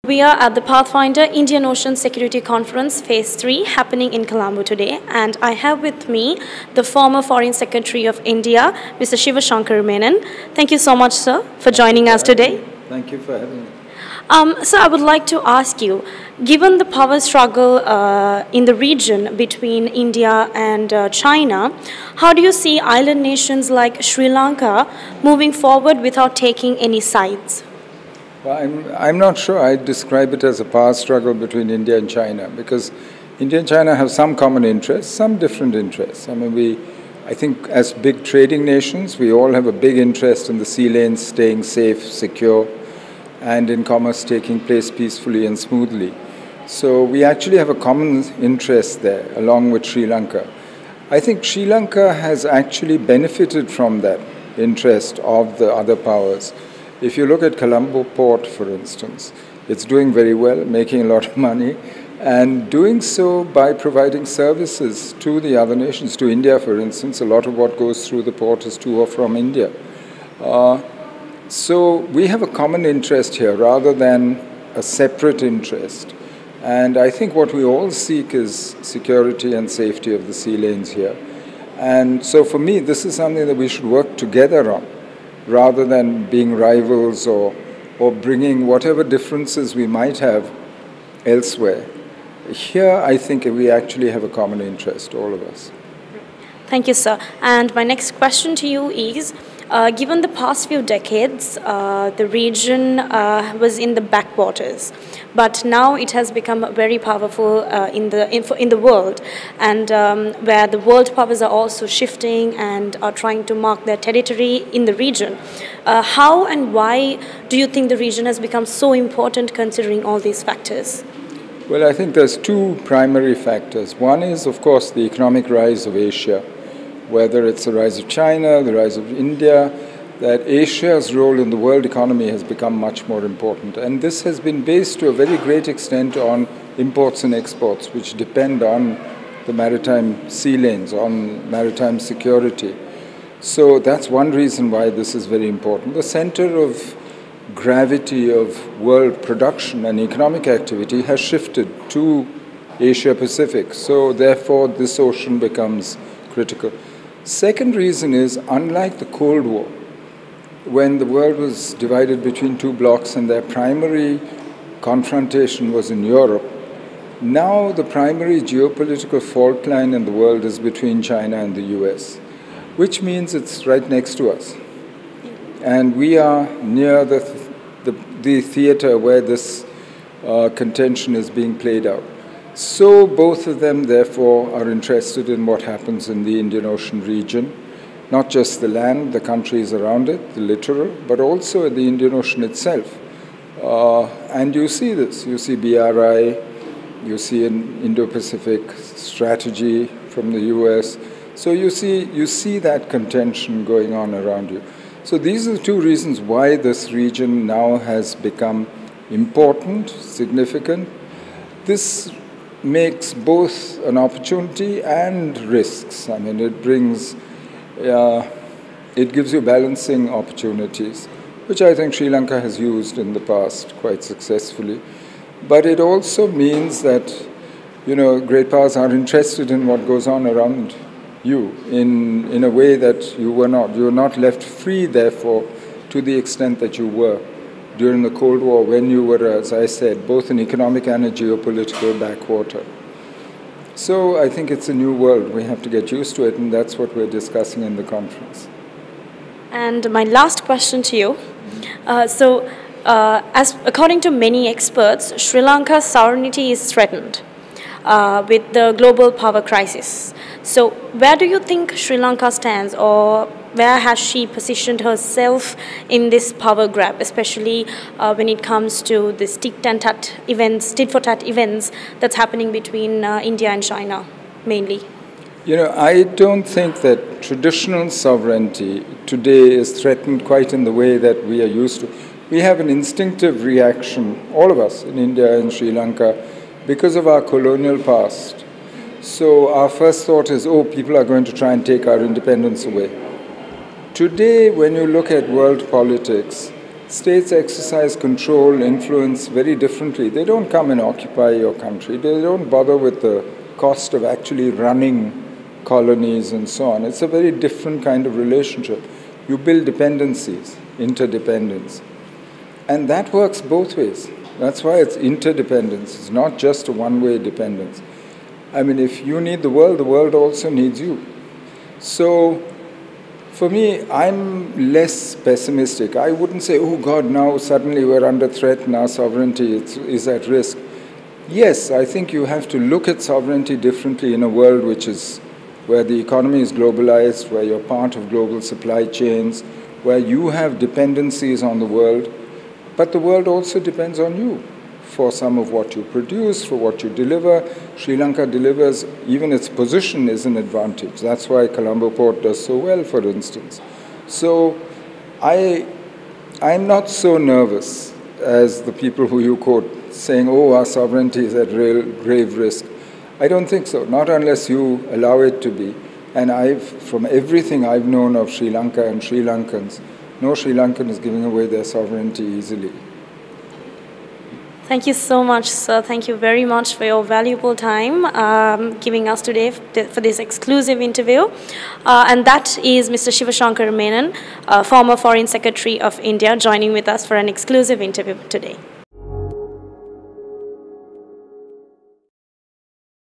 We are at the Pathfinder Indian Ocean Security Conference Phase 3 happening in Colombo today, and I have with me the former Foreign Secretary of India, Mr. Shivashankar Menon. Thank you so much, sir, for joining us today. Thank you for having me. So I would like to ask you, given the power struggle in the region between India and China, how do you see island nations like Sri Lanka moving forward without taking any sides? Well, I'm not sure I'd describe it as a power struggle between India and China, because India and China have some common interests, some different interests. I think as big trading nations, we all have a big interest in the sea lanes staying safe, secure, and in commerce taking place peacefully and smoothly. So we actually have a common interest there, along with Sri Lanka. I think Sri Lanka has actually benefited from that interest of the other powers. If you look at Colombo port, for instance, it's doing very well, making a lot of money, and doing so by providing services to the other nations. To India, for instance, a lot of what goes through the port is to or from India. So we have a common interest here rather than a separate interest. And I think what we all seek is security and safety of the sea lanes here. And so for me, this is something that we should work together on, rather than being rivals or bringing whatever differences we might have elsewhere. Here, I think we actually have a common interest, all of us. Thank you, sir. And my next question to you is, given the past few decades, the region was in the backwaters, but now it has become very powerful in the world, and where the world powers are also shifting and are trying to mark their territory in the region. How and why do you think the region has become so important considering all these factors? Well, I think there's two primary factors. One is, of course, the economic rise of Asia. Whether it's the rise of China, the rise of India, that Asia's role in the world economy has become much more important. And this has been based to a very great extent on imports and exports, which depend on the maritime sea lanes, on maritime security. So that's one reason why this is very important. The center of gravity of world production and economic activity has shifted to Asia Pacific. So therefore, this ocean becomes critical. Second reason is, unlike the Cold War, when the world was divided between two blocks and their primary confrontation was in Europe, now the primary geopolitical fault line in the world is between China and the US, which means it's right next to us. And we are near the theater where this contention is being played out. So both of them, therefore, are interested in what happens in the Indian Ocean region, not just the land, the countries around it, the littoral, but also the Indian Ocean itself. And you see this. You see BRI, you see an Indo-Pacific strategy from the US. So you see that contention going on around you. So these are the two reasons why this region now has become important, significant. This makes both an opportunity and risks. It gives you balancing opportunities, which I think Sri Lanka has used in the past quite successfully. But it also means that, great powers are interested in what goes on around you in a way that you were not. You were not left free, therefore, to the extent that you were during the Cold War, when you were, as I said, both an economic and a geopolitical backwater. So I think it's a new world. We have to get used to it, and that's what we're discussing in the conference. And my last question to you. As according to many experts, Sri Lanka's sovereignty is threatened with the global power crisis. So where do you think Sri Lanka stands, or where has she positioned herself in this power grab, especially when it comes to this tit-for-tat events that's happening between India and China, mainly? I don't think that traditional sovereignty today is threatened quite in the way that we are used to. We have an instinctive reaction, all of us in India and Sri Lanka, because of our colonial past. So our first thought is, people are going to try and take our independence away. Today, when you look at world politics, States exercise control, influence very differently. They don't come and occupy your country. They don't bother with the cost of actually running colonies and so on. It's a very different kind of relationship. You build dependencies, interdependence. And that works both ways. That's why it's interdependence. It's not just a one-way dependence. I mean, if you need the world also needs you. So, for me, I'm less pessimistic. I wouldn't say, oh God, now suddenly we're under threat and our sovereignty is at risk. Yes, I think you have to look at sovereignty differently in a world where the economy is globalized, where you're part of global supply chains, where you have dependencies on the world, but the world also depends on you for some of what you produce, for what you deliver. Sri Lanka delivers, even its position is an advantage. That's why Colombo Port does so well, for instance. So I'm not so nervous as the people who you quote saying, oh, our sovereignty is at grave risk. I don't think so, not unless you allow it to be. And from everything I've known of Sri Lanka and Sri Lankans, no Sri Lankan is giving away their sovereignty easily. Thank you so much, sir. Thank you very much for your valuable time giving us today for this exclusive interview. And that is Mr. Shivashankar Menon, former Foreign Secretary of India, joining with us for an exclusive interview today.